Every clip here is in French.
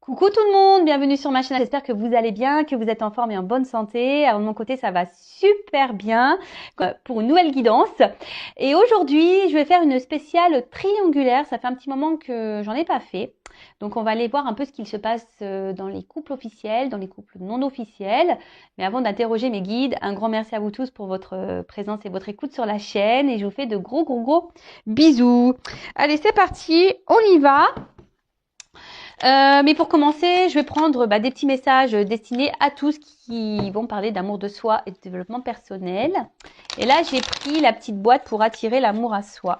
Coucou tout le monde, bienvenue sur ma chaîne. J'espère que vous allez bien, que vous êtes en forme et en bonne santé. Alors de mon côté, ça va super bien pour une nouvelle guidance. Et aujourd'hui, je vais faire une spéciale triangulaire. Ça fait un petit moment que j'en ai pas fait. Donc on va aller voir un peu ce qu'il se passe dans les couples officiels, dans les couples non officiels. Mais avant d'interroger mes guides, un grand merci à vous tous pour votre présence et votre écoute sur la chaîne. Et je vous fais de gros bisous. Allez, c'est parti, on y va. Mais pour commencer, je vais prendre des petits messages destinés à tous qui vont parler d'amour de soi et de développement personnel. Et là, j'ai pris la petite boîte pour attirer l'amour à soi.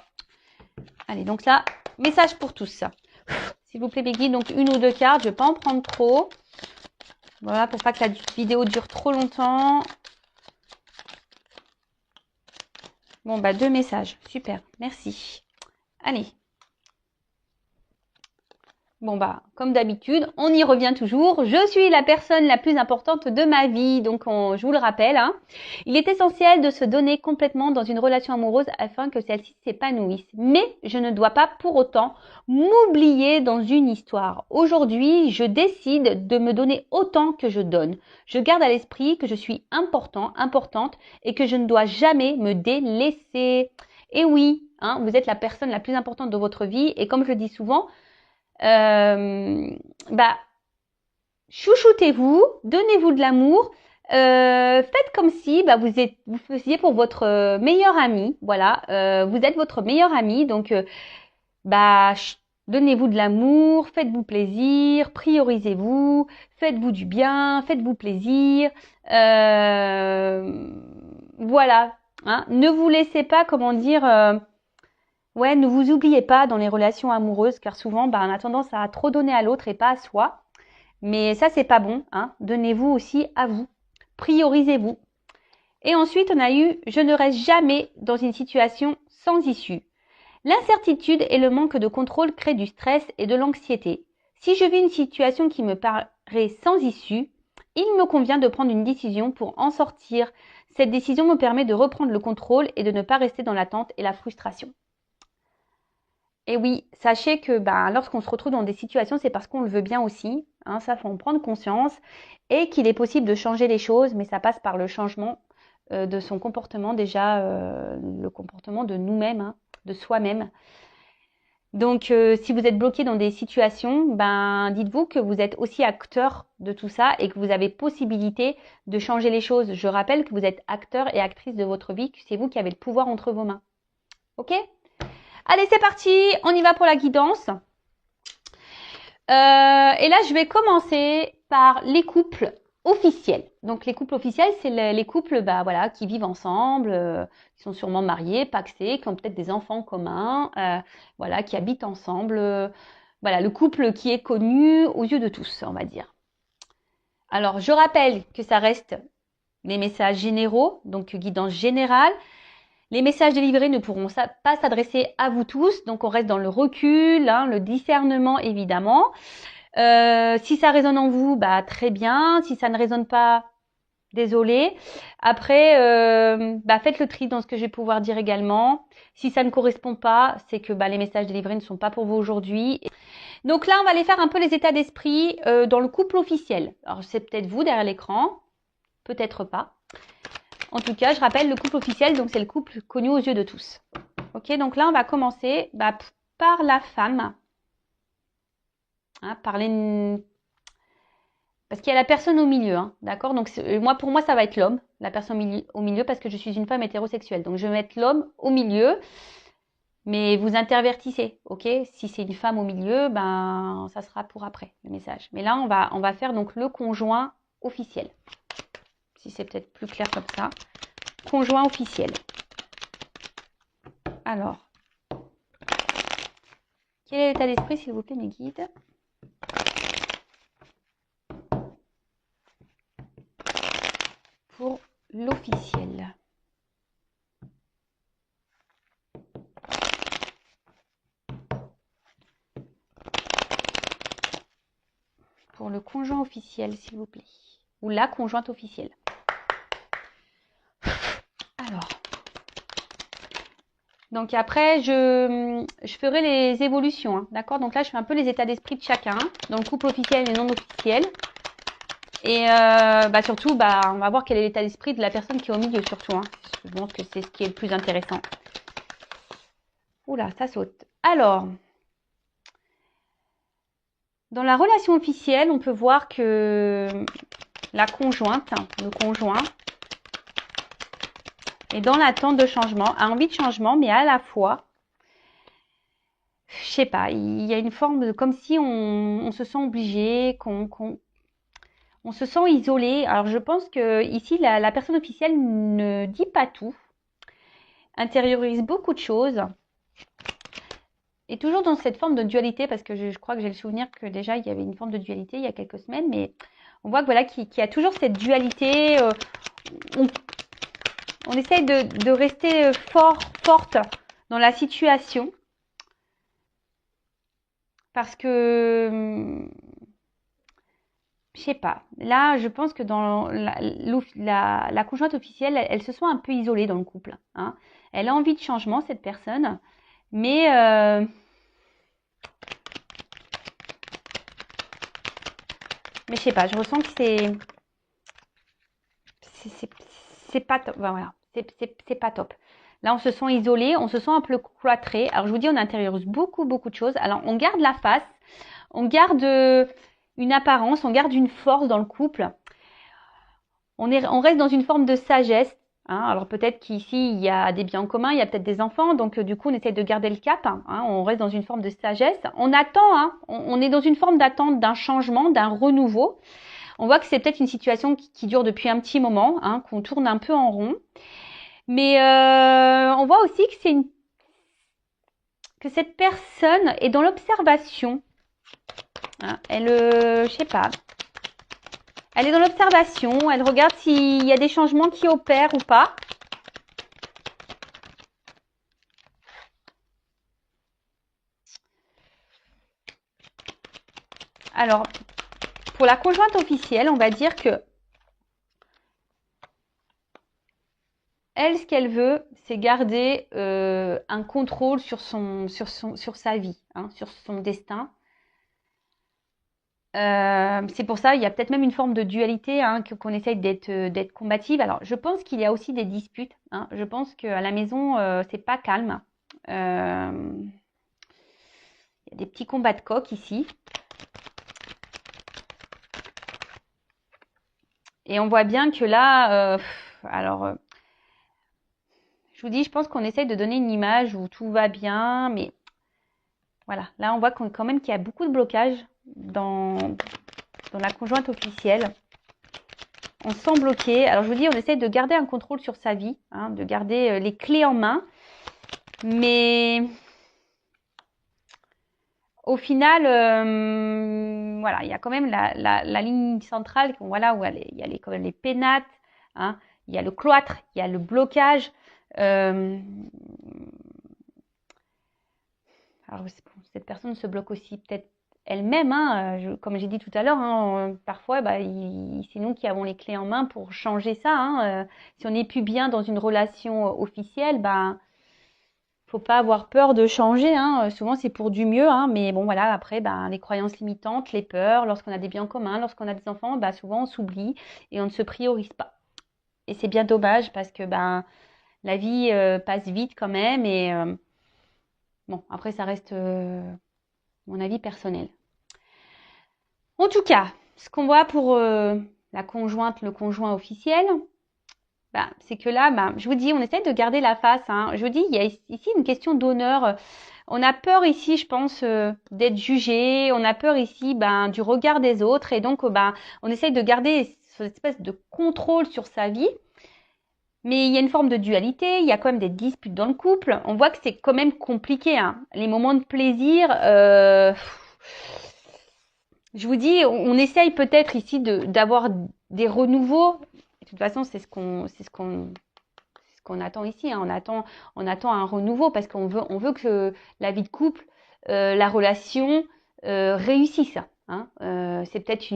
Allez, donc là, message pour tous. S'il vous plaît, mes guides, donc une ou deux cartes. Je ne vais pas en prendre trop. Voilà, pour pas que la vidéo dure trop longtemps. Bon, deux messages. Super, merci. Allez. Bon comme d'habitude, on y revient toujours. Je suis la personne la plus importante de ma vie, donc je vous le rappelle. Il est essentiel de se donner complètement dans une relation amoureuse afin que celle-ci s'épanouisse. Mais je ne dois pas pour autant m'oublier dans une histoire. Aujourd'hui, je décide de me donner autant que je donne. Je garde à l'esprit que je suis importante et que je ne dois jamais me délaisser. Et oui, vous êtes la personne la plus importante de votre vie et comme je le dis souvent, chouchoutez-vous, donnez-vous de l'amour, faites comme si vous faisiez pour votre meilleur ami, voilà, vous êtes votre meilleur ami, donc donnez-vous de l'amour, faites-vous plaisir, priorisez-vous, faites-vous du bien, faites-vous plaisir, voilà, ne vous laissez pas, ne vous oubliez pas dans les relations amoureuses, car souvent, on a tendance à trop donner à l'autre et pas à soi. Mais ça, c'est pas bon. Donnez-vous aussi à vous. Priorisez-vous. Et ensuite, on a eu « Je ne reste jamais dans une situation sans issue ». L'incertitude et le manque de contrôle créent du stress et de l'anxiété. Si je vis une situation qui me paraît sans issue, il me convient de prendre une décision pour en sortir. Cette décision me permet de reprendre le contrôle et de ne pas rester dans l'attente et la frustration. Et oui, sachez que lorsqu'on se retrouve dans des situations, c'est parce qu'on le veut bien aussi. Ça, faut en prendre conscience. Et qu'il est possible de changer les choses, mais ça passe par le changement de son comportement, déjà le comportement de nous-mêmes, de soi-même. Donc, si vous êtes bloqué dans des situations, dites-vous que vous êtes aussi acteur de tout ça et que vous avez possibilité de changer les choses. Je rappelle que vous êtes acteur et actrice de votre vie, que c'est vous qui avez le pouvoir entre vos mains. Ok ? Allez, c'est parti, on y va pour la guidance. Et là, je vais commencer par les couples officiels. Donc, les couples officiels, c'est les couples qui vivent ensemble, qui sont sûrement mariés, pacsés, qui ont peut-être des enfants communs, qui habitent ensemble. Le couple qui est connu aux yeux de tous, on va dire. Alors, je rappelle que ça reste des messages généraux, donc guidance générale. Les messages délivrés ne pourront pas s'adresser à vous tous, donc on reste dans le recul, le discernement évidemment. Si ça résonne en vous, très bien. Si ça ne résonne pas, désolé. Après, faites le tri dans ce que je vais pouvoir dire également. Si ça ne correspond pas, c'est que les messages délivrés ne sont pas pour vous aujourd'hui. Donc là, on va aller faire un peu les états d'esprit dans le couple officiel. Alors c'est peut-être vous derrière l'écran, peut-être pas. En tout cas, je rappelle le couple officiel, donc c'est le couple connu aux yeux de tous. Ok, donc là, on va commencer par la femme. Parce qu'il y a la personne au milieu, d'accord. Donc pour moi, ça va être l'homme, la personne au milieu, parce que je suis une femme hétérosexuelle. Donc je vais mettre l'homme au milieu, mais vous intervertissez, ok. Si c'est une femme au milieu, ça sera pour après le message. Mais là, on va faire donc le conjoint officiel. Si c'est peut-être plus clair comme ça. Conjoint officiel. Alors, quel est l'état d'esprit, s'il vous plaît, mes guides? Pour l'officiel. Pour le conjoint officiel, s'il vous plaît. Ou la conjointe officielle. Alors. Donc après, je ferai les évolutions, hein, d'accord? Donc là, je fais un peu les états d'esprit de chacun, dans le couple officiel et non officiel. Et surtout, on va voir quel est l'état d'esprit de la personne qui est au milieu, surtout. Hein. Je pense que c'est ce qui est le plus intéressant. Oula, ça saute. Alors, dans la relation officielle, on peut voir que la conjointe, le conjoint, est dans l'attente de changement, a envie de changement, mais à la fois, je sais pas, il y a une forme de comme si on se sent obligé, on se sent isolé. Alors je pense que ici la personne officielle ne dit pas tout, intériorise beaucoup de choses, et toujours dans cette forme de dualité, parce que je crois que j'ai le souvenir que déjà il y avait une forme de dualité il y a quelques semaines, mais on voit que voilà qu'il y a toujours cette dualité. On essaye de rester forte dans la situation, parce que je sais pas. Là, je pense que dans la conjointe officielle, elle se sent un peu isolée dans le couple. Hein. Elle a envie de changement, cette personne, mais je sais pas. Je ressens que c'est pas top. Voilà, c'est pas top. Là, on se sent isolé, on se sent un peu cloîtré. Alors, je vous dis, on intériorise beaucoup de choses. Alors, on garde la face, on garde une apparence, on garde une force dans le couple. On reste dans une forme de sagesse. Hein. Alors peut-être qu'ici, il y a des biens en commun, il y a peut-être des enfants, donc du coup, on essaie de garder le cap. Hein. On reste dans une forme de sagesse. On attend, hein. On est dans une forme d'attente d'un changement, d'un renouveau. On voit que c'est peut-être une situation qui dure depuis un petit moment, hein, qu'on tourne un peu en rond. Mais on voit aussi que cette personne est dans l'observation. Hein. Je sais pas. Elle est dans l'observation, elle regarde s'il y a des changements qui opèrent ou pas. Alors, pour la conjointe officielle, on va dire que elle, ce qu'elle veut, c'est garder un contrôle sur sa vie, hein, sur son destin. C'est pour ça, il y a peut-être même une forme de dualité, hein, qu'on essaye d'être combative. Alors, je pense qu'il y a aussi des disputes. Hein. Je pense qu'à la maison, c'est pas calme. Il y a des petits combats de coq ici. Et on voit bien que là, je vous dis, je pense qu'on essaye de donner une image où tout va bien, mais voilà, là on voit quand même qu'il y a beaucoup de blocages dans la conjointe officielle. On se sent bloqué. Alors je vous dis, on essaye de garder un contrôle sur sa vie, hein, de garder les clés en main, mais au final, voilà, il y a quand même la ligne centrale, voilà, où il y a quand même les pénates, hein, il y a le cloître, il y a le blocage. Alors, cette personne se bloque aussi peut-être elle-même, hein, comme j'ai dit tout à l'heure, hein, parfois, c'est nous qui avons les clés en main pour changer ça. Hein, si on n'est plus bien dans une relation officielle, faut pas avoir peur de changer. Hein, souvent, c'est pour du mieux, hein, mais bon, voilà, après, les croyances limitantes, les peurs, lorsqu'on a des biens en commun, lorsqu'on a des enfants, souvent, on s'oublie et on ne se priorise pas. Et c'est bien dommage parce que, la vie passe vite quand même et bon, après ça reste mon avis personnel. En tout cas, ce qu'on voit pour la conjointe, le conjoint officiel, c'est que là, je vous dis, on essaie de garder la face. Hein. Je vous dis, il y a ici une question d'honneur. On a peur ici, je pense, d'être jugé. On a peur ici du regard des autres. Et donc, on essaye de garder cette espèce de contrôle sur sa vie. Mais il y a une forme de dualité, il y a quand même des disputes dans le couple. On voit que c'est quand même compliqué. Hein. Les moments de plaisir, je vous dis, on essaye peut-être ici d'avoir des renouveaux. De toute façon, c'est ce qu'on attend ici. Hein. On attend un renouveau parce qu'on veut que la vie de couple, la relation réussisse. Hein. C'est peut-être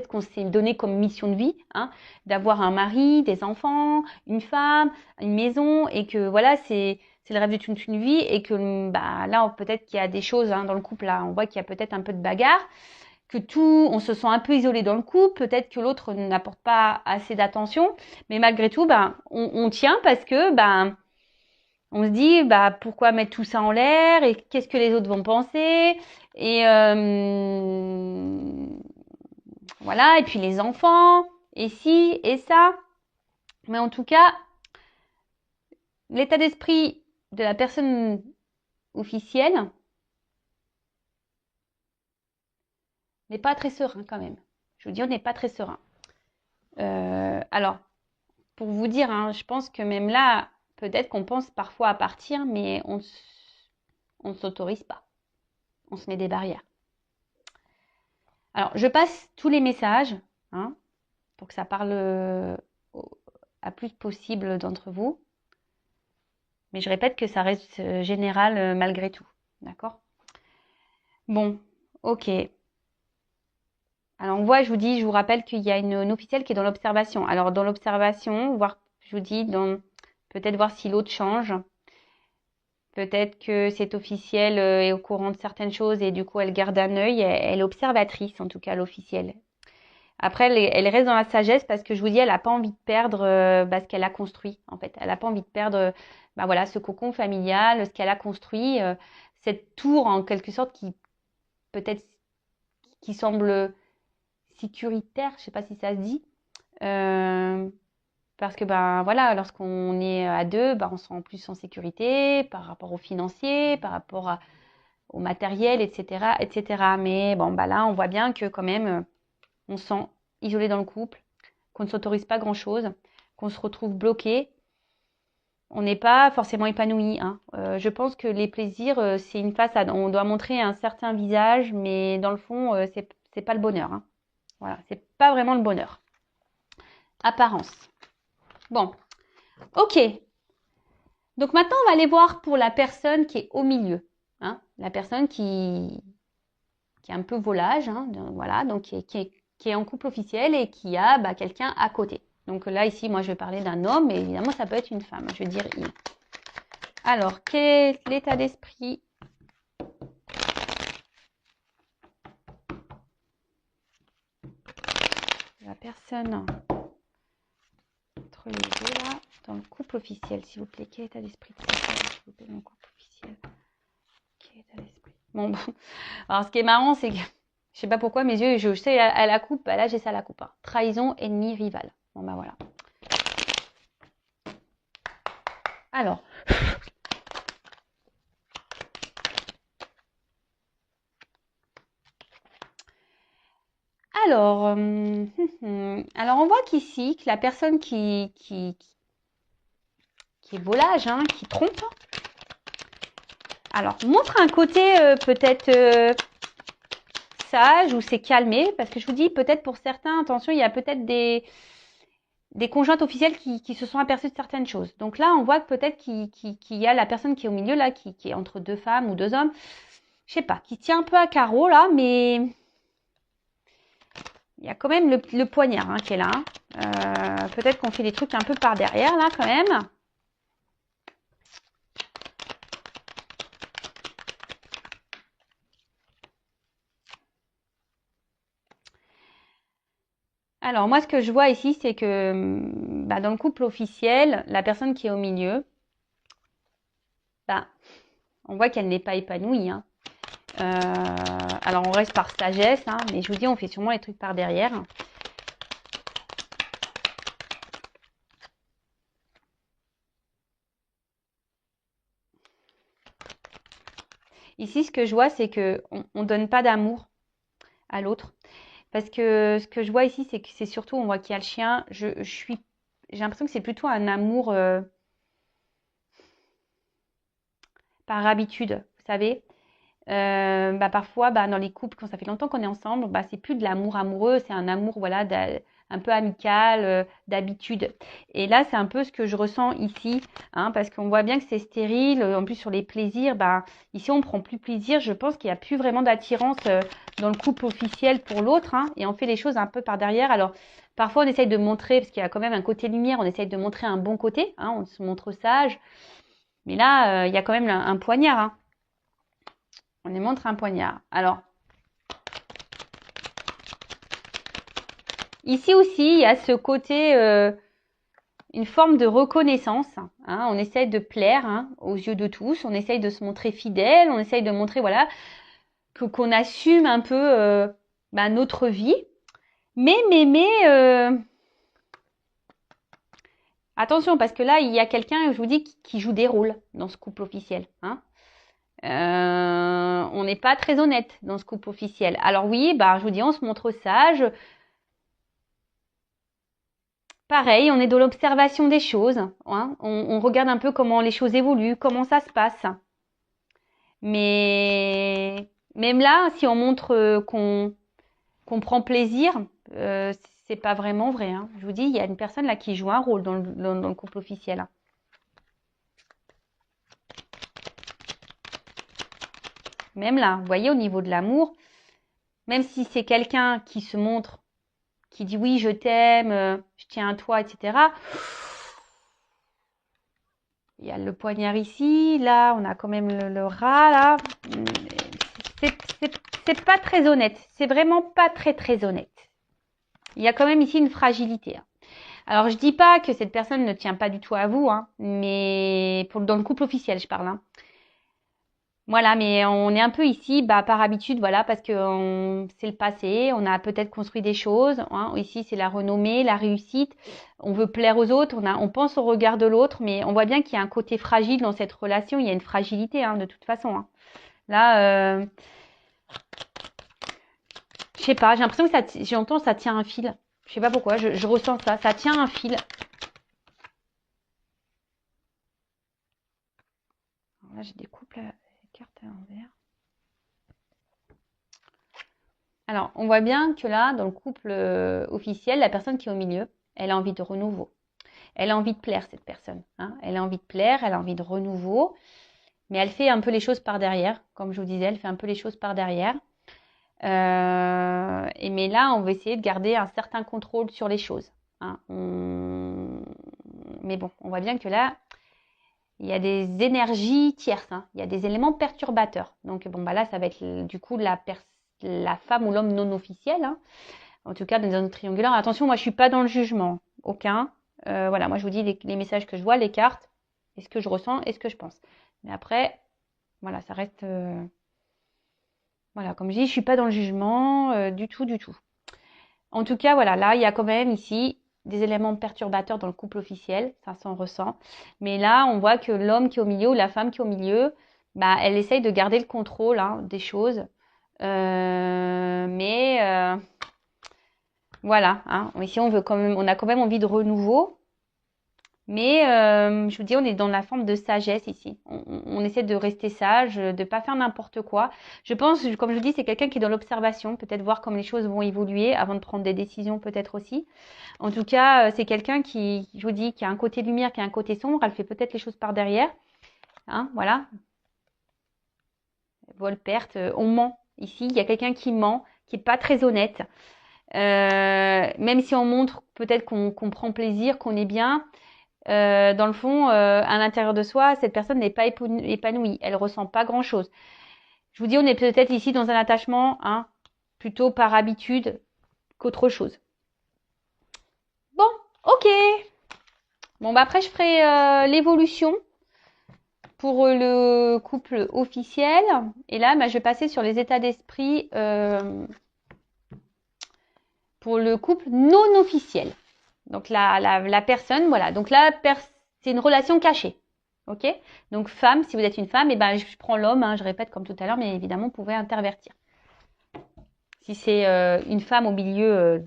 qu'on s'est donné comme mission de vie, hein, d'avoir un mari, des enfants, une femme, une maison, et que voilà, c'est c'est le rêve de toute une vie et que bah, là, peut-être qu'il y a des choses hein, dans le couple, là, on voit qu'il y a peut-être un peu de bagarre, que on se sent un peu isolé dans le couple, peut-être que l'autre n'apporte pas assez d'attention, mais malgré tout, ben, on tient parce que ben, on se dit bah pourquoi mettre tout ça en l'air et qu'est-ce que les autres vont penser et voilà, et puis les enfants, et ci, et ça. Mais en tout cas, l'état d'esprit de la personne officielle n'est pas très serein quand même. Je vous dis, on n'est pas très serein. Alors, pour vous dire, hein, je pense que même là, peut-être qu'on pense parfois à partir, mais on ne s'autorise pas. On se met des barrières. Alors, je passe tous les messages, hein, pour que ça parle à plus possible d'entre vous. Mais je répète que ça reste général malgré tout. D'accord? Bon, ok. Alors on voit, je vous rappelle qu'il y a une officielle qui est dans l'observation. Alors dans l'observation, je vous dis, peut-être voir si l'autre change. Peut-être que cette officielle est au courant de certaines choses et du coup elle garde un œil. Elle est observatrice en tout cas, l'officielle. Après, elle reste dans la sagesse parce que je vous dis, elle n'a pas envie de perdre ce qu'elle a construit, en fait. Elle n'a pas envie de perdre voilà, ce cocon familial, ce qu'elle a construit, cette tour en quelque sorte peut-être qui semble sécuritaire, je ne sais pas si ça se dit. Parce que voilà, lorsqu'on est à deux, on se sent plus en sécurité par rapport aux financiers, par rapport au matériel, etc., etc. Mais bon, là, on voit bien que quand même, on se sent isolé dans le couple, qu'on ne s'autorise pas grand-chose, qu'on se retrouve bloqué. On n'est pas forcément épanoui. Hein. Je pense que les plaisirs, c'est une façade. On doit montrer un certain visage, mais dans le fond, c'est pas le bonheur. Hein. Voilà, c'est pas vraiment le bonheur. Apparence. Bon, ok. Donc maintenant, on va aller voir pour la personne qui est au milieu. Hein. La personne qui est un peu volage, hein, voilà, donc qui est en couple officiel et qui a quelqu'un à côté. Donc là, ici, moi, je vais parler d'un homme, mais évidemment, ça peut être une femme. Je vais dire il. Alors, quel est l'état d'esprit de la personne entre les deux, là, dans le couple officiel, s'il vous plaît? Quel état d'esprit de cette personne, s'il vous plaît, dans le couple officiel? Quel état d'esprit? Bon, alors, ce qui est marrant, c'est que je sais pas pourquoi mes yeux, je sais à la coupe, là, j'ai ça à la coupe. Hein. Trahison, ennemi, rival. Bon, voilà. Alors, alors, on voit qu'ici, que la personne qui est volage, hein, qui trompe, alors montre un côté peut-être sage ou c'est calmé, parce que je vous dis, peut-être pour certains, attention, il y a peut-être des conjointes officielles qui se sont aperçues de certaines choses. Donc là, on voit que peut-être qu'il y a la personne qui est au milieu, là, qui est entre deux femmes ou deux hommes, je sais pas, qui tient un peu à carreau, là, mais il y a quand même le poignard hein, qui est là. Peut-être qu'on fait des trucs un peu par derrière, là, quand même. Alors, moi, ce que je vois ici, c'est que dans le couple officiel, la personne qui est au milieu, on voit qu'elle n'est pas épanouie. Hein. Alors, on reste par sagesse, hein, mais je vous dis, on fait sûrement les trucs par derrière. Ici, ce que je vois, c'est qu'on ne donne pas d'amour à l'autre. Parce que ce que je vois ici, c'est que c'est surtout, on voit qu'il y a le chien. J'ai l'impression que c'est plutôt un amour par habitude, vous savez. Parfois, dans les couples, quand ça fait longtemps qu'on est ensemble, c'est plus de l'amour amoureux, c'est un amour voilà, un peu amical, d'habitude. Et là, c'est un peu ce que je ressens ici, hein, parce qu'on voit bien que c'est stérile. En plus, sur les plaisirs, ici, on prend plus plaisir. Je pense qu'il n'y a plus vraiment d'attirance dans le couple officiel pour l'autre, hein, et on fait les choses un peu par derrière. Alors, parfois, on essaye de montrer, parce qu'il y a quand même un côté lumière, on essaye de montrer un bon côté, hein, on se montre sage. Mais là, il y a quand même un poignard. Hein. On nous montre un poignard. Alors, ici aussi, il y a ce côté, une forme de reconnaissance. Hein. On essaye de plaire hein, aux yeux de tous. On essaye de se montrer fidèle. On essaye de montrer, voilà, qu'on assume un peu notre vie. Mais, attention, parce que là, il y a quelqu'un, je vous dis, qui joue des rôles dans ce couple officiel. Hein. On n'est pas très honnête dans ce couple officiel. Alors oui, je vous dis, on se montre sage. Pareil, on est dans l'observation des choses. Hein. On regarde un peu comment les choses évoluent, comment ça se passe. Mais même là, si on montre qu'on prend plaisir, c'est pas vraiment vrai. Hein. Je vous dis, il y a une personne là qui joue un rôle dans le couple officiel. Hein. Même là, vous voyez, au niveau de l'amour, même si c'est quelqu'un qui se montre, qui dit oui, je t'aime, je tiens à toi, etc. Il y a le poignard ici, là, on a quand même le rat, là. C'est pas très honnête. C'est vraiment pas très honnête. Il y a quand même ici une fragilité. Hein. Alors, je dis pas que cette personne ne tient pas du tout à vous, hein, mais dans le couple officiel, je parle. Hein. Voilà, mais on est un peu ici, par habitude, voilà, parce que c'est le passé, on a peut-être construit des choses. Hein. Ici, c'est la renommée, la réussite. On veut plaire aux autres, on pense au regard de l'autre, mais on voit bien qu'il y a un côté fragile dans cette relation. Il y a une fragilité, hein, de toute façon. Hein. Là, je sais pas, j'ai l'impression que j'entends ça tient un fil. Je sais pas pourquoi, je ressens ça. Ça tient un fil. Alors là, je découpe la carte à l'envers. Alors, on voit bien que là, dans le couple officiel, la personne qui est au milieu, elle a envie de renouveau. Elle a envie de plaire, cette personne. Hein. Elle a envie de plaire, elle a envie de renouveau. Mais elle fait un peu les choses par derrière. Comme je vous disais, elle fait un peu les choses par derrière. Mais là, on va essayer de garder un certain contrôle sur les choses. Hein. Mais bon, on voit bien que là, il y a des énergies tierces. Hein. Il y a des éléments perturbateurs. Donc, là, ça va être du coup la femme ou l'homme non officiel. Hein. En tout cas, dans un triangulaire. Attention, moi, je suis pas dans le jugement. Aucun. Voilà, moi, je vous dis les messages que je vois, les cartes, et ce que je ressens et ce que je pense. Mais après, voilà, ça reste... Voilà, comme je dis, je suis pas dans le jugement du tout. En tout cas, voilà, là, il y a quand même ici des éléments perturbateurs dans le couple officiel, ça s'en ressent. Mais là, on voit que l'homme qui est au milieu ou la femme qui est au milieu, elle essaye de garder le contrôle hein, des choses. Voilà, hein. Ici, on a quand même envie de renouveau. Mais je vous dis, on est dans la forme de sagesse ici. On essaie de rester sage, de ne pas faire n'importe quoi. Je pense, comme je vous dis, c'est quelqu'un qui est dans l'observation, peut-être voir comment les choses vont évoluer avant de prendre des décisions peut-être aussi. En tout cas, c'est quelqu'un qui, je vous dis, qui a un côté lumière, qui a un côté sombre. Elle fait peut-être les choses par derrière. Hein, voilà. Vol, perte, on ment. Ici, il y a quelqu'un qui ment, qui n'est pas très honnête. Même si on montre peut-être qu'on prend plaisir, qu'on est bien, dans le fond, à l'intérieur de soi, cette personne n'est pas épanouie. Elle ressent pas grand-chose. Je vous dis, on est peut-être ici dans un attachement, hein, plutôt par habitude qu'autre chose. Bon, ok. Bon, après, je ferai l'évolution pour le couple officiel. Et là, je vais passer sur les états d'esprit pour le couple non officiel. Donc la personne, voilà. Donc là, c'est une relation cachée. Ok. Donc femme, si vous êtes une femme, je prends l'homme, hein, je répète comme tout à l'heure, mais évidemment, vous pouvez intervertir. Si c'est une femme au milieu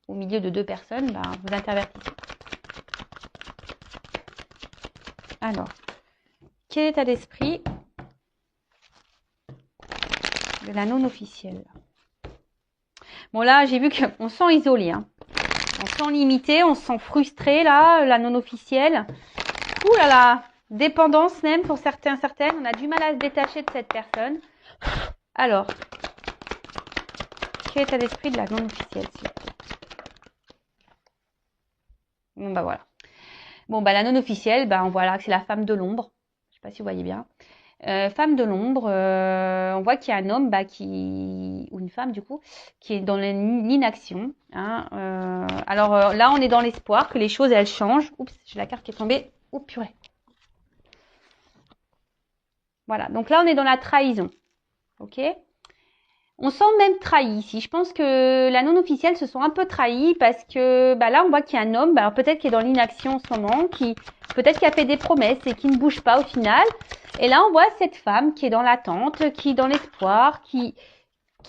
de deux personnes, vous intervertissez. Alors, quel état d'esprit de la non officielle? Bon là, j'ai vu qu'on se sent isolé, hein. On se sent limité, on se sent frustré là, la non officielle. Ouh là là, dépendance même pour certaines. On a du mal à se détacher de cette personne. Alors, quel état d'esprit de la non officielle, s'il vous plaît? Bon voilà. Bon, bah, la non officielle, bah, on voit là que c'est la femme de l'ombre. Je sais pas si vous voyez bien. Femme de l'ombre, on voit qu'il y a un homme, bah, ou une femme du coup, qui est dans l'inaction. Hein, alors là, on est dans l'espoir que les choses, elles changent. Oups, j'ai la carte qui est tombée. Oh purée. Voilà, donc là, on est dans la trahison. Ok. On sent même trahi ici. Je pense que la non-officielle se sent un peu trahie parce que bah là, on voit qu'il y a un homme, bah, alors peut-être qui est dans l'inaction en ce moment, peut-être qui a fait des promesses et qui ne bouge pas au final. Et là, on voit cette femme qui est dans l'attente, qui est dans l'espoir, qui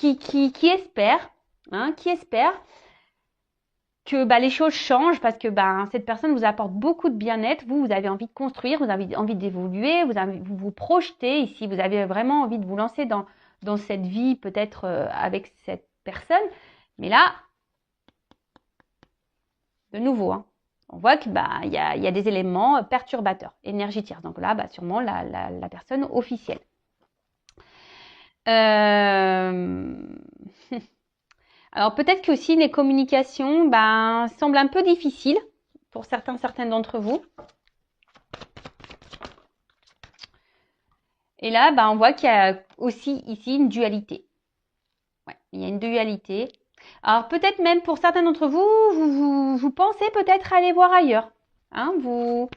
espère, hein, qui espère que bah, les choses changent parce que bah, cette personne vous apporte beaucoup de bien-être. Vous avez envie de construire, vous avez envie d'évoluer, vous vous projetez ici, vous avez vraiment envie de vous lancer dans cette vie peut-être avec cette personne. Mais là, de nouveau, hein, on voit que bah, y a des éléments perturbateurs, énergie tierce. Donc là, bah, sûrement la personne officielle. Alors peut-être que aussi les communications ben, semblent un peu difficiles pour certaines d'entre vous. Et là, ben, on voit qu'il y a aussi ici une dualité. Ouais, il y a une dualité. Alors peut-être même pour certains d'entre vous, vous pensez peut-être aller voir ailleurs. Hein, vous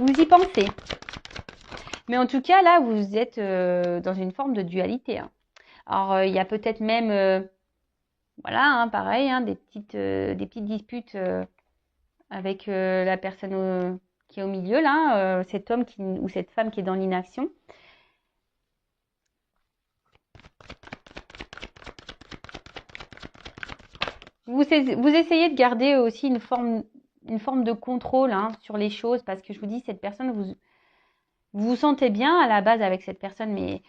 y pensez. Mais en tout cas, là, vous êtes dans une forme de dualité. Hein. Alors il y a peut-être même, voilà, hein, pareil, hein, des petites disputes avec la personne qui est au milieu, là, cet homme ou cette femme qui est dans l'inaction. Vous essayez de garder aussi une forme de contrôle hein, sur les choses parce que je vous dis, cette personne, vous vous sentez bien à la base avec cette personne, mais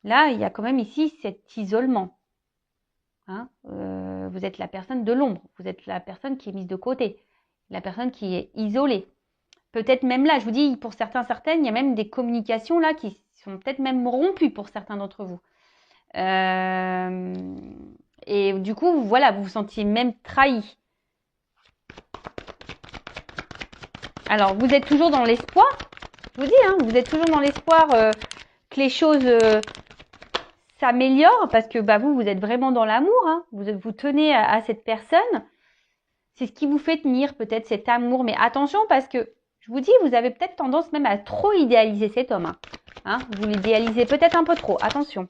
là, il y a quand même ici cet isolement. Hein, vous êtes la personne de l'ombre, vous êtes la personne qui est mise de côté, la personne qui est isolée. Peut-être même là, je vous dis, pour certaines, il y a même des communications là qui sont peut-être même rompues pour certains d'entre vous. Et du coup, voilà, vous vous sentiez même trahi. Alors, vous êtes toujours dans l'espoir, je vous dis, hein, vous êtes toujours dans l'espoir que les choses s'améliorent parce que bah, vous êtes vraiment dans l'amour. Hein, vous tenez à cette personne. C'est ce qui vous fait tenir peut-être cet amour. Mais attention parce que, je vous dis, vous avez peut-être tendance même à trop idéaliser cet homme. Hein, vous l'idéalisez peut-être un peu trop. Attention.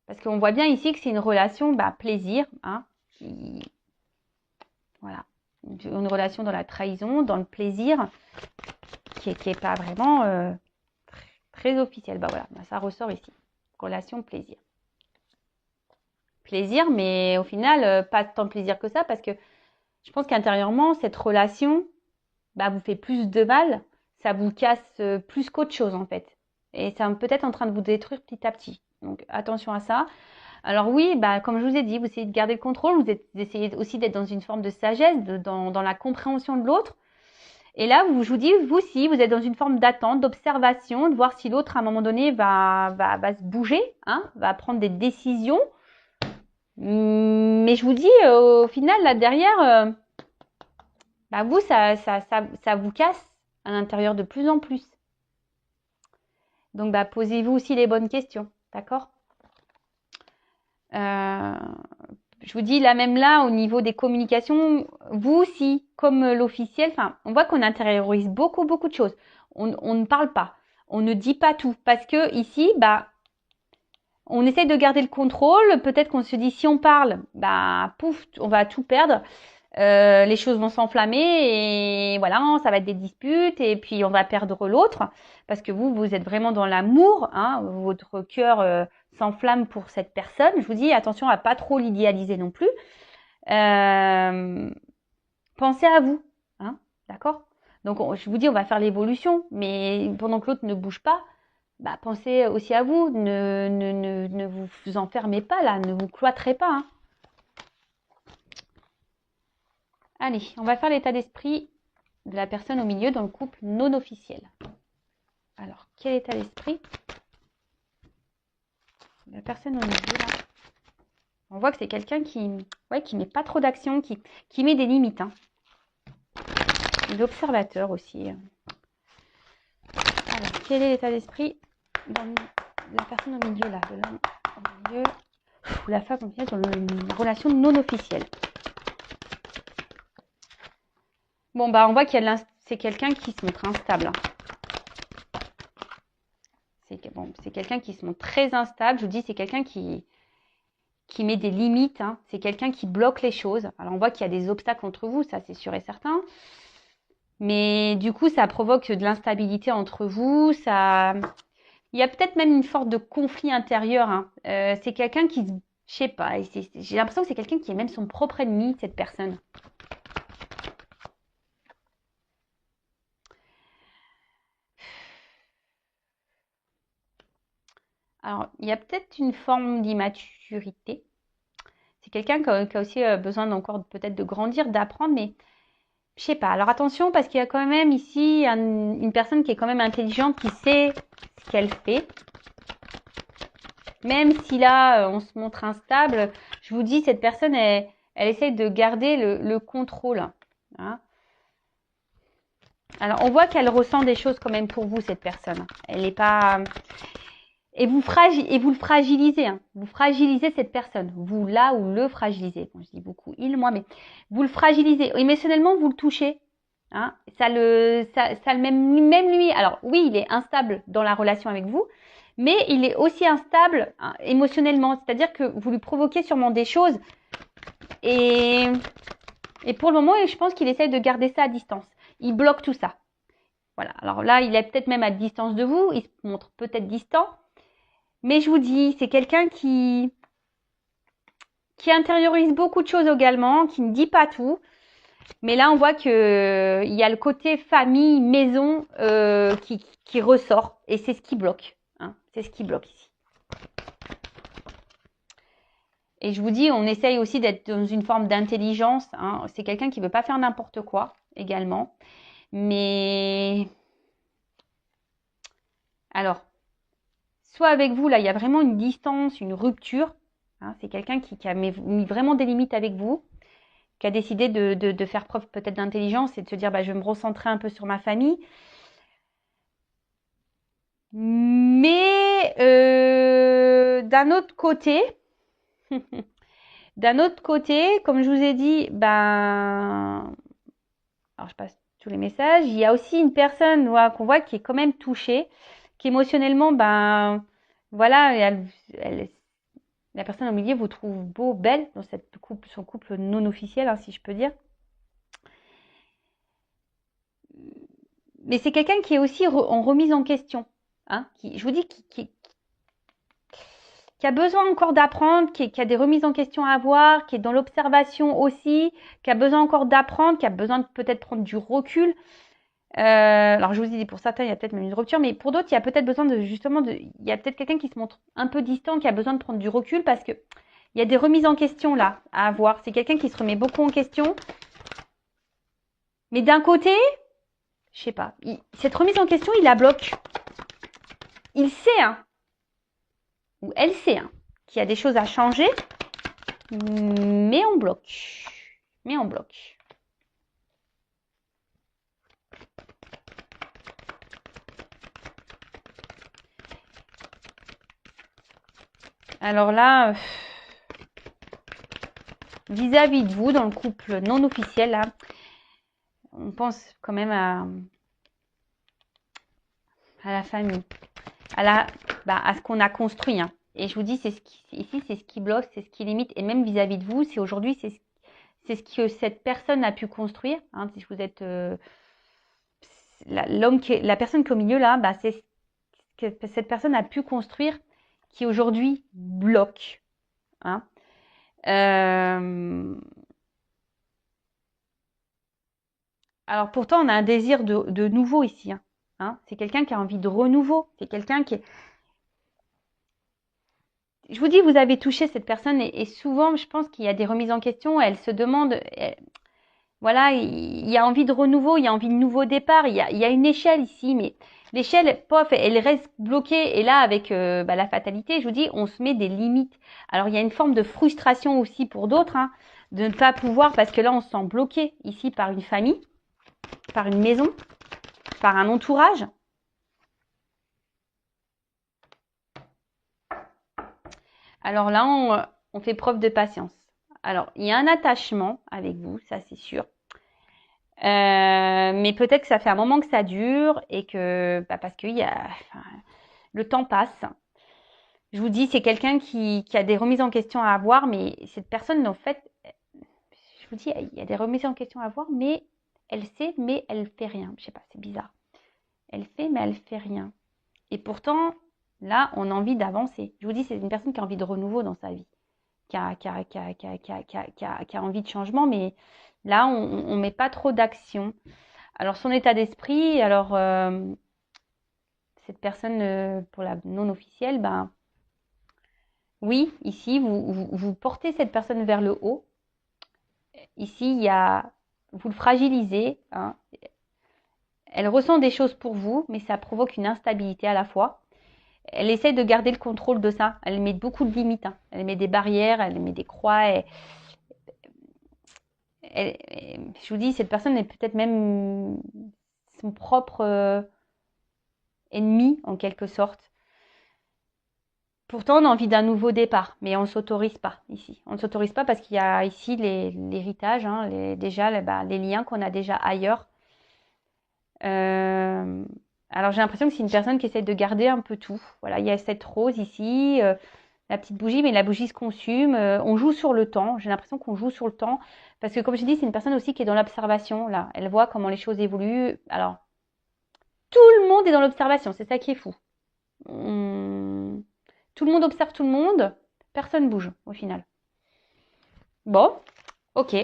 Parce qu'on voit bien ici que c'est une relation bah, plaisir. Hein, voilà. Une relation dans la trahison, dans le plaisir, qui est pas vraiment très officielle. Bah voilà, ça ressort ici. Relation plaisir. Plaisir, mais au final, pas tant de plaisir que ça, parce que je pense qu'intérieurement, cette relation bah, vous fait plus de mal, ça vous casse plus qu'autre chose en fait. Et c'est peut-être en train de vous détruire petit à petit. Donc attention à ça. Alors oui, bah, comme je vous ai dit, vous essayez de garder le contrôle, vous essayez aussi d'être dans une forme de sagesse, dans la compréhension de l'autre. Et là, je vous dis, vous aussi, vous êtes dans une forme d'attente, d'observation, de voir si l'autre, à un moment donné, va se bouger, hein, va prendre des décisions. Mais je vous dis, au final, là derrière, bah vous, ça vous casse à l'intérieur de plus en plus. Donc, bah, posez-vous aussi les bonnes questions, d'accord? Je vous dis, là même là, au niveau des communications, vous aussi, comme l'officiel, on voit qu'on intériorise beaucoup de choses. On ne parle pas, on ne dit pas tout, parce que ici, bah, on essaye de garder le contrôle. Peut-être qu'on se dit, si on parle, bah, pouf, on va tout perdre. Les choses vont s'enflammer et voilà, ça va être des disputes et puis on va perdre l'autre parce que vous êtes vraiment dans l'amour, hein, votre cœur s'enflamme pour cette personne. Je vous dis attention à pas trop l'idéaliser non plus. Pensez à vous, hein, d'accord? Donc je vous dis on va faire l'évolution, mais pendant que l'autre ne bouge pas, bah, pensez aussi à vous. Ne vous enfermez pas là, ne vous cloîtrez pas. Hein. Allez, on va faire l'état d'esprit de la personne au milieu dans le couple non officiel. Alors, quel état d'esprit la personne au milieu là? On voit que c'est quelqu'un qui met pas trop d'action, qui met des limites. Hein. L'observateur aussi. Alors, quel est l'état d'esprit dans la personne au milieu là, de l'homme au milieu, ou la femme au milieu dans une relation non officielle. Bon, bah, on voit qu'il y a c'est quelqu'un qui se montre instable. C'est quelqu'un qui se montre très instable. Je vous dis, c'est quelqu'un qui met des limites. Hein. C'est quelqu'un qui bloque les choses. Alors, on voit qu'il y a des obstacles entre vous, ça c'est sûr et certain. Mais du coup, ça provoque de l'instabilité entre vous. Il y a peut-être même une sorte de conflit intérieur. Hein. C'est quelqu'un qui, je sais pas, j'ai l'impression que c'est quelqu'un qui est même son propre ennemi, cette personne. Alors, il y a peut-être une forme d'immaturité. C'est quelqu'un qui a aussi besoin encore peut-être de grandir, d'apprendre, mais je sais pas. Alors attention, parce qu'il y a quand même ici une personne qui est quand même intelligente, qui sait ce qu'elle fait. Même si là, on se montre instable, je vous dis, cette personne, elle essaye de garder le contrôle. Hein. Alors, on voit qu'elle ressent des choses quand même pour vous, cette personne. Elle n'est pas... Et vous le fragilisez. Hein. Vous fragilisez cette personne. Vous là ou le fragilisez. Bon, je dis beaucoup il, moi, mais vous le fragilisez. Émotionnellement, vous le touchez. Hein. Ça même lui. Alors, oui, il est instable dans la relation avec vous, mais il est aussi instable hein, émotionnellement. C'est-à-dire que vous lui provoquez sûrement des choses. Et pour le moment, je pense qu'il essaie de garder ça à distance. Il bloque tout ça. Voilà. Alors là, il est peut-être même à distance de vous. Il se montre peut-être distant. Mais je vous dis, c'est quelqu'un qui intériorise beaucoup de choses également, qui ne dit pas tout. Mais là, on voit que il y a le côté famille, maison qui ressort. Et c'est ce qui bloque. Hein. C'est ce qui bloque ici. Et je vous dis, on essaye aussi d'être dans une forme d'intelligence. Hein. C'est quelqu'un qui ne veut pas faire n'importe quoi également. Mais alors, soit avec vous, là, il y a vraiment une distance, une rupture. Hein, c'est quelqu'un qui a mis vraiment des limites avec vous, qui a décidé de faire preuve peut-être d'intelligence et de se dire, bah, je vais me recentrer un peu sur ma famille. Mais d'un autre côté, comme je vous ai dit, ben, alors je passe tous les messages. Il y a aussi une personne qu'on voit qui est quand même touchée, qui émotionnellement, ben, voilà, la personne au milieu vous trouve beau, belle dans son couple non officiel, hein, si je peux dire. Mais c'est quelqu'un qui est aussi en remise en question. Hein, je vous dis, qui a besoin encore d'apprendre, qui a des remises en question à avoir, qui est dans l'observation aussi, qui a besoin encore d'apprendre, qui a besoin de peut-être prendre du recul. Alors je vous dis, pour certains, il y a peut-être même une rupture, mais pour d'autres, il y a peut-être besoin il y a peut-être quelqu'un qui se montre un peu distant, qui a besoin de prendre du recul parce que il y a des remises en question là à avoir. C'est quelqu'un qui se remet beaucoup en question. Mais d'un côté, je sais pas, cette remise en question, il la bloque. Il sait, hein, ou elle sait, hein, qu'il y a des choses à changer, mais on bloque. Alors là, vis-à-vis de vous, dans le couple non officiel, là, on pense quand même à la famille, à ce qu'on a construit. Hein. Et je vous dis, ici, c'est ce qui bloque, c'est ce qui limite. Et même vis-à-vis de vous, c'est aujourd'hui, c'est ce que cette personne a pu construire. Hein, si vous êtes la personne qui est au milieu là, bah, c'est ce que cette personne a pu construire qui aujourd'hui bloque. Hein. Alors pourtant, on a un désir de nouveau ici. Hein. Hein. C'est quelqu'un qui a envie de renouveau. C'est quelqu'un qui est... Je vous dis, vous avez touché cette personne et souvent, je pense qu'il y a des remises en question. Elle se demande... voilà, il y a envie de renouveau, il y a envie de nouveau départ. Il y a une échelle ici, mais L'échelle, pof, elle reste bloquée. Et là, avec la fatalité, je vous dis, on se met des limites. Alors, il y a une forme de frustration aussi pour d'autres, hein, de ne pas pouvoir, parce que là, on se sent bloqué ici par une famille, par une maison, par un entourage. Alors là, on fait preuve de patience. Alors, il y a un attachement avec vous, ça c'est sûr. Mais peut-être que ça fait un moment que ça dure et que parce que le temps passe. Je vous dis, c'est quelqu'un qui a des remises en question à avoir, mais cette personne, en fait, je vous dis, il y a des remises en question à avoir, mais elle sait, mais elle fait rien. Je sais pas, c'est bizarre. Elle fait, mais elle fait rien. Et pourtant, là, on a envie d'avancer. Je vous dis, c'est une personne qui a envie de renouveau dans sa vie, qui a envie de changement, mais là, on met pas trop d'action. Alors, son état d'esprit, alors, cette personne, pour la non officielle, ben, oui, ici, vous portez cette personne vers le haut. Ici, vous le fragilisez, hein. Elle ressent des choses pour vous, mais ça provoque une instabilité à la fois. Elle essaie de garder le contrôle de ça. Elle met beaucoup de limites, hein. Elle met des barrières, elle met des croix. Je vous dis, cette personne est peut-être même son propre ennemi, en quelque sorte. Pourtant, on a envie d'un nouveau départ, mais on ne s'autorise pas ici. On ne s'autorise pas parce qu'il y a ici l'héritage, hein, les liens qu'on a déjà ailleurs. Alors j'ai l'impression que c'est une personne qui essaie de garder un peu tout. Voilà, il y a cette rose ici, la petite bougie, mais la bougie se consume. On joue sur le temps. J'ai l'impression qu'on joue sur le temps parce que comme je dis, c'est une personne aussi qui est dans l'observation. Là, elle voit comment les choses évoluent. Alors tout le monde est dans l'observation. C'est ça qui est fou. Tout le monde observe tout le monde. Personne bouge au final. Bon, ok.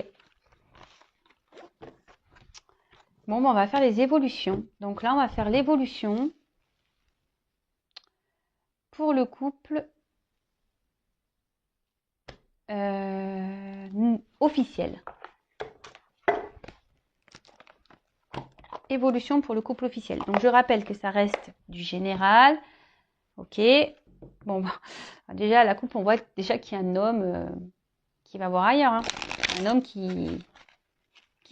Bon, on va faire les évolutions. Donc là, on va faire l'évolution pour le couple officiel. Évolution pour le couple officiel. Donc je rappelle que ça reste du général. Ok. Bon, déjà la couple, on voit déjà qu'il y a un homme qui va voir ailleurs. Hein. Un homme qui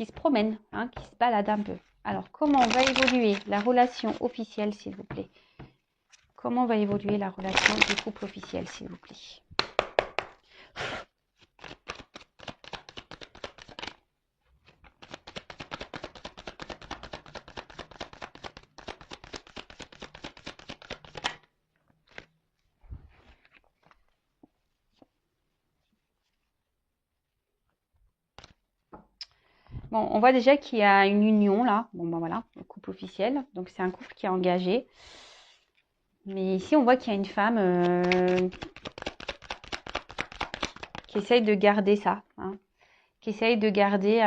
se promène, hein, qui se balade un peu. Alors, comment va évoluer la relation officielle, s'il vous plaît? Comment va évoluer la relation du couple officiel, s'il vous plaît? Bon, on voit déjà qu'il y a une union là. Bon, ben voilà, le couple officiel. Donc, c'est un couple qui est engagé. Mais ici, on voit qu'il y a une femme qui essaye de garder ça. Hein, qui essaye de garder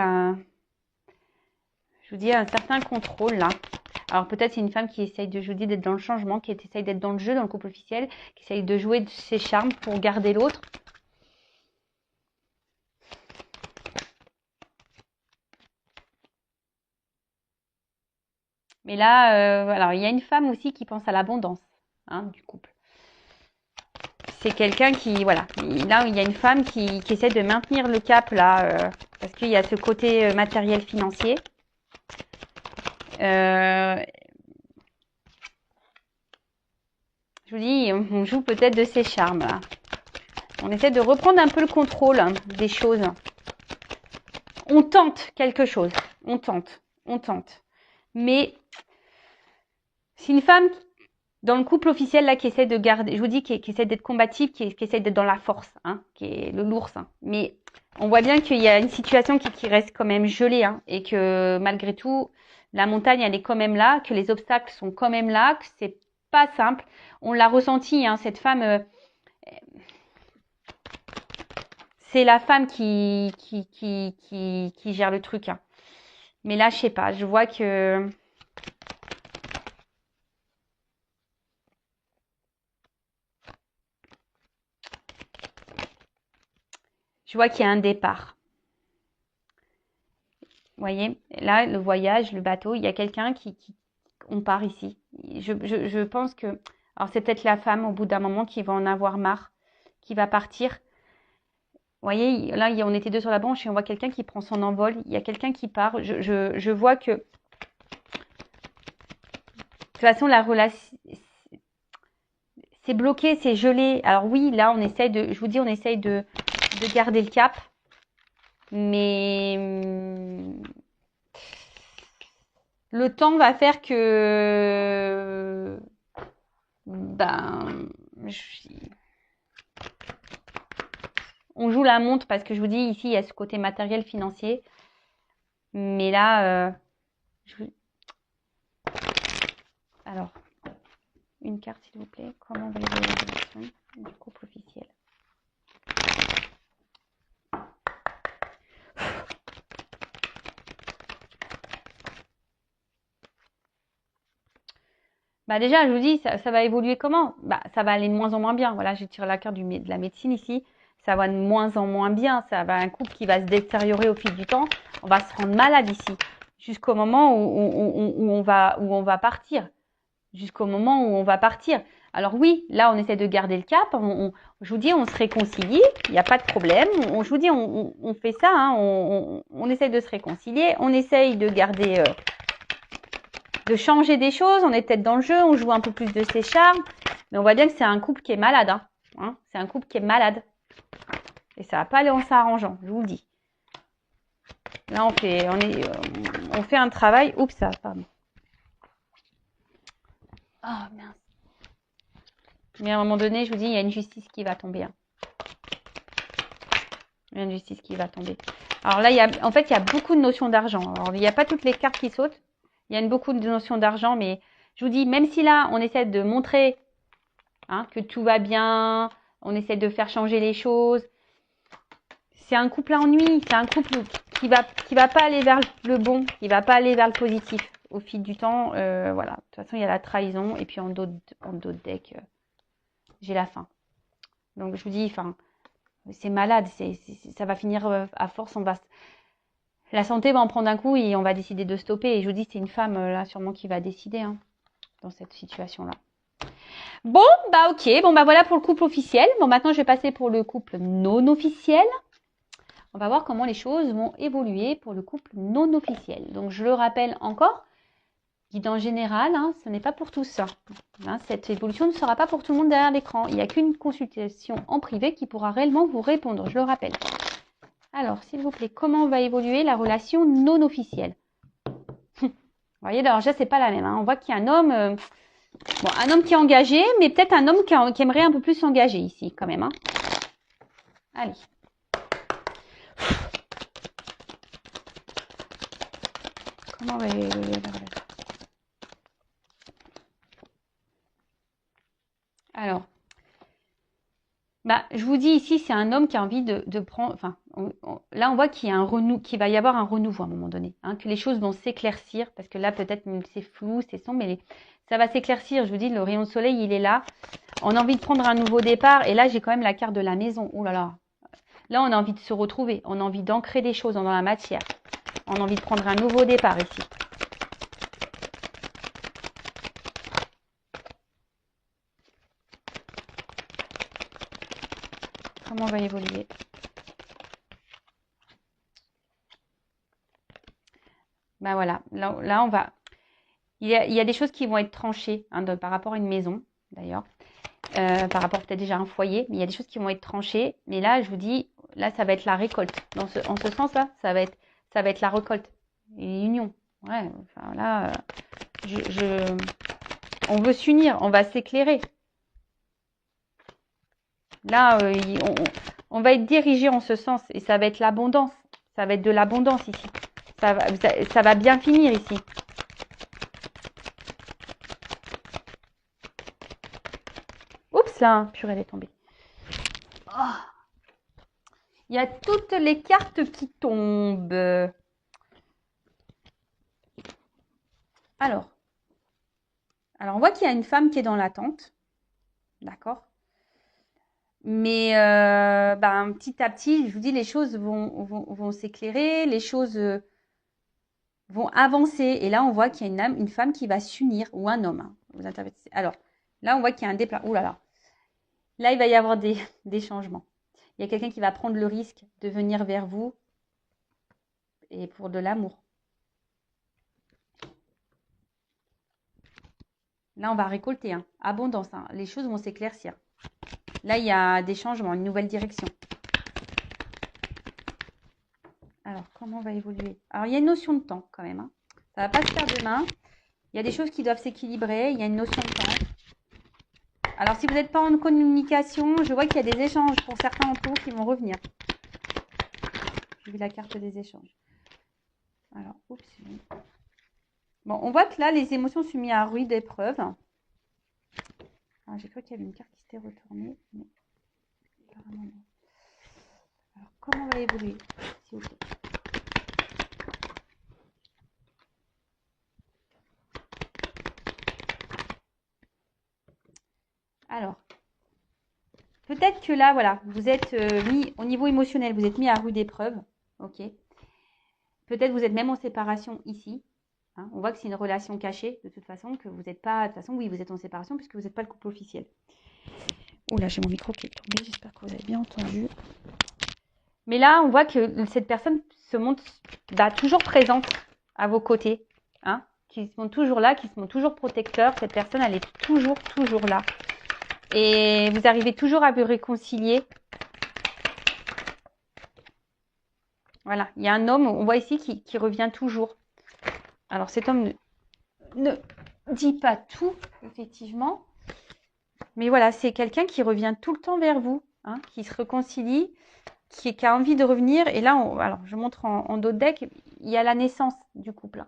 je vous dis, un certain contrôle là. Alors, peut-être c'est une femme qui essaye de, je vous dis, d'être dans le changement, qui essaye d'être dans le jeu, dans le couple officiel, qui essaye de jouer de ses charmes pour garder l'autre. Mais là, alors il y a une femme aussi qui pense à l'abondance, hein, du couple. C'est quelqu'un qui, voilà, là il y a une femme qui essaie de maintenir le cap là, parce qu'il y a ce côté matériel financier. Je vous dis, on joue peut-être de ses charmes là. On essaie de reprendre un peu le contrôle des choses. On tente quelque chose, on tente. Mais c'est une femme dans le couple officiel là qui essaie de garder, je vous dis, qui essaie d'être combative, qui essaie d'être dans la force, hein, qui est le l'ours. Hein. Mais on voit bien qu'il y a une situation qui reste quand même gelée, hein, et que malgré tout, la montagne elle est quand même là, que les obstacles sont quand même là, que c'est pas simple. On l'a ressenti, hein, cette femme. C'est la femme qui gère le truc. Hein. Mais là, je sais pas, je vois que qu'il y a un départ. Vous voyez, là, le voyage, le bateau, il y a quelqu'un on part ici. Je pense que... Alors, c'est peut-être la femme, au bout d'un moment, qui va en avoir marre, qui va partir. Vous voyez, là, on était deux sur la branche et on voit quelqu'un qui prend son envol. Il y a quelqu'un qui part. Je vois que... De toute façon, la relation... C'est bloqué, c'est gelé. Alors oui, là, on essaye de... Je vous dis, on essaye de garder le cap. Mais... Le temps va faire que... Ben... On joue la montre parce que je vous dis, ici, il y a ce côté matériel, financier. Mais là... Alors, une carte, s'il vous plaît. Comment va évoluer la relation du couple officiel? Bah déjà, je vous dis, ça va évoluer comment? Bah, ça va aller de moins en moins bien. Voilà, je tire la carte de la médecine ici. Ça va de moins en moins bien. Ça va un couple qui va se détériorer au fil du temps. On va se rendre malade ici. Jusqu'au moment où on va partir. Jusqu'au moment où on va partir. Alors oui, là, on essaie de garder le cap. Je vous dis, on se réconcilie. Il n'y a pas de problème. Je vous dis, on fait ça. Hein, on essaie de se réconcilier. On essaye de garder... de changer des choses, on est peut-être dans le jeu, on joue un peu plus de ses charmes, mais on voit bien que c'est un couple qui est malade. Hein. C'est un couple qui est malade. Et ça va pas aller en s'arrangeant, je vous le dis. Là, on fait un travail. Oups, ça, pardon. Oh, mince. Mais à un moment donné, je vous dis, il y a une justice qui va tomber. Hein. Il y a une justice qui va tomber. Alors là, en fait, il y a beaucoup de notions d'argent. Alors, il n'y a pas toutes les cartes qui sautent. Il y a beaucoup de notions d'argent, mais je vous dis, même si là, on essaie de montrer que tout va bien, on essaie de faire changer les choses, c'est un couple à ennui, c'est un couple qui va pas aller vers le bon, qui va pas aller vers le positif au fil du temps. Voilà. De toute façon, il y a la trahison, et puis en d'autres decks, j'ai la faim. Donc, je vous dis, c'est malade, ça va finir à force, la santé va en prendre un coup et on va décider de stopper. Et je vous dis, c'est une femme, là, sûrement, qui va décider dans cette situation-là. Bon, bah ok. Bon, bah voilà pour le couple officiel. Bon, maintenant, je vais passer pour le couple non officiel. On va voir comment les choses vont évoluer pour le couple non officiel. Donc, je le rappelle encore, guidance générale, ce n'est pas pour tous. Cette évolution ne sera pas pour tout le monde derrière l'écran. Il n'y a qu'une consultation en privé qui pourra réellement vous répondre, je le rappelle. Alors, s'il vous plaît, comment va évoluer la relation non officielle? Vous voyez, alors déjà, c'est pas la même. On voit qu'il y a un homme, un homme qui est engagé, mais peut-être un homme qui aimerait un peu plus s'engager ici, quand même. Allez. Comment va évoluer la relation? Alors, je vous dis ici, c'est un homme qui a envie de prendre... Enfin, là, on voit qu'il va y avoir un renouveau à un moment donné. Que les choses vont s'éclaircir, parce que là, peut-être, c'est flou, c'est sombre, mais ça va s'éclaircir. Je vous dis, le rayon de soleil, il est là. On a envie de prendre un nouveau départ. Et là, j'ai quand même la carte de la maison. Oh là là. Là, on a envie de se retrouver. On a envie d'ancrer des choses dans la matière. On a envie de prendre un nouveau départ ici. Comment va évoluer? Voilà. Là, on va... Il y a des choses qui vont être tranchées par rapport à une maison, d'ailleurs. Par rapport peut-être déjà à un foyer. Mais il y a des choses qui vont être tranchées. Mais là, je vous dis, là, ça va être la récolte. En ce sens-là, ça va être la récolte. Et l'union. Ouais, là, on veut s'unir, on va s'éclairer. Là, on va être dirigé en ce sens. Et ça va être l'abondance. Ça va être de l'abondance ici. Ça va bien finir ici. Oups, là, purée, elle est tombée. Oh. Il y a toutes les cartes qui tombent. Alors, on voit qu'il y a une femme qui est dans l'attente. D'accord? Mais petit à petit, je vous dis, les choses vont s'éclairer, les choses vont avancer. Et là, on voit qu'il y a une femme qui va s'unir, ou un homme. vous interprétez. Alors, là, on voit qu'il y a un déplacement. Ouh là là. Là, il va y avoir des changements. Il y a quelqu'un qui va prendre le risque de venir vers vous et pour de l'amour. Là, on va récolter. Hein. Abondance. Hein. Les choses vont s'éclaircir. Là, il y a des changements, une nouvelle direction. Alors, comment on va évoluer? Alors, il y a une notion de temps quand même. Hein. Ça ne va pas se faire demain. Il y a des choses qui doivent s'équilibrer. Il y a une notion de temps. Alors, si vous n'êtes pas en communication, je vois qu'il y a des échanges pour certains d'entre vous qui vont revenir. J'ai vu la carte des échanges. Alors, oups. Bon, on voit que là, les émotions sont mises à rude épreuve. J'ai cru qu'il y avait une carte qui s'était retournée. Mais apparemment non. Alors, comment on va évoluer, s'il vous plaît? Alors, peut-être que là, voilà, vous êtes mis au niveau émotionnel, vous êtes mis à rude épreuve. Ok. Peut-être vous êtes même en séparation ici. Hein, on voit que c'est une relation cachée, de toute façon, que vous n'êtes pas... De toute façon, oui, vous êtes en séparation puisque vous n'êtes pas le couple officiel. Oula, j'ai mon micro qui est tombé, j'espère que vous avez bien entendu. Mais là, on voit que cette personne se montre toujours présente à vos côtés. Hein, qui se montre toujours là, qui se montre toujours protecteur. Cette personne, elle est toujours là. Et vous arrivez toujours à vous réconcilier. Voilà, il y a un homme, on voit ici, qui revient toujours. Alors cet homme ne dit pas tout, effectivement. Mais voilà, c'est quelqu'un qui revient tout le temps vers vous, hein, qui se réconcilie, qui a envie de revenir. Et là, alors je montre en dos de deck, il y a la naissance du couple.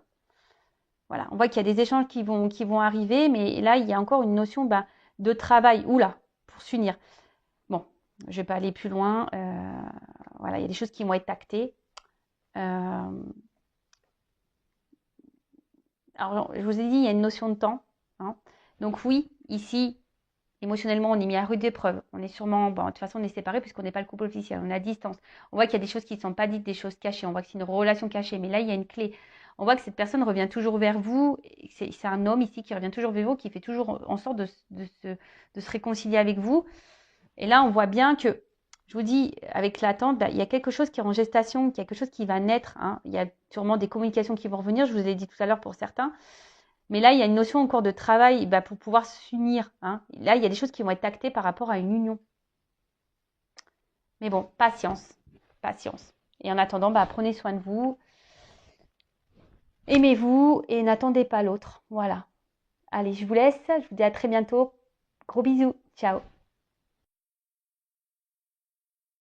Voilà, on voit qu'il y a des échanges qui vont arriver, mais là, il y a encore une notion de travail. Oula, pour s'unir. Bon, je ne vais pas aller plus loin. Voilà, il y a des choses qui vont être actées. Alors, je vous ai dit, il y a une notion de temps. Hein. Donc oui, ici, émotionnellement, on est mis à rude épreuve. On est sûrement, de toute façon, on est séparés puisqu'on n'est pas le couple officiel, on est à distance. On voit qu'il y a des choses qui ne sont pas dites, des choses cachées. On voit que c'est une relation cachée, mais là, il y a une clé. On voit que cette personne revient toujours vers vous. C'est un homme ici qui revient toujours vers vous, qui fait toujours en sorte de se réconcilier avec vous. Et là, on voit bien que, je vous dis, avec l'attente, il y a quelque chose qui est en gestation, quelque chose qui va naître. Hein. Il y a sûrement des communications qui vont revenir, je vous l'ai dit tout à l'heure pour certains. Mais là, il y a une notion encore de travail pour pouvoir s'unir. Hein. Là, il y a des choses qui vont être actées par rapport à une union. Mais bon, patience. Patience. Et en attendant, prenez soin de vous. Aimez-vous et n'attendez pas l'autre. Voilà. Allez, je vous laisse. Je vous dis à très bientôt. Gros bisous. Ciao.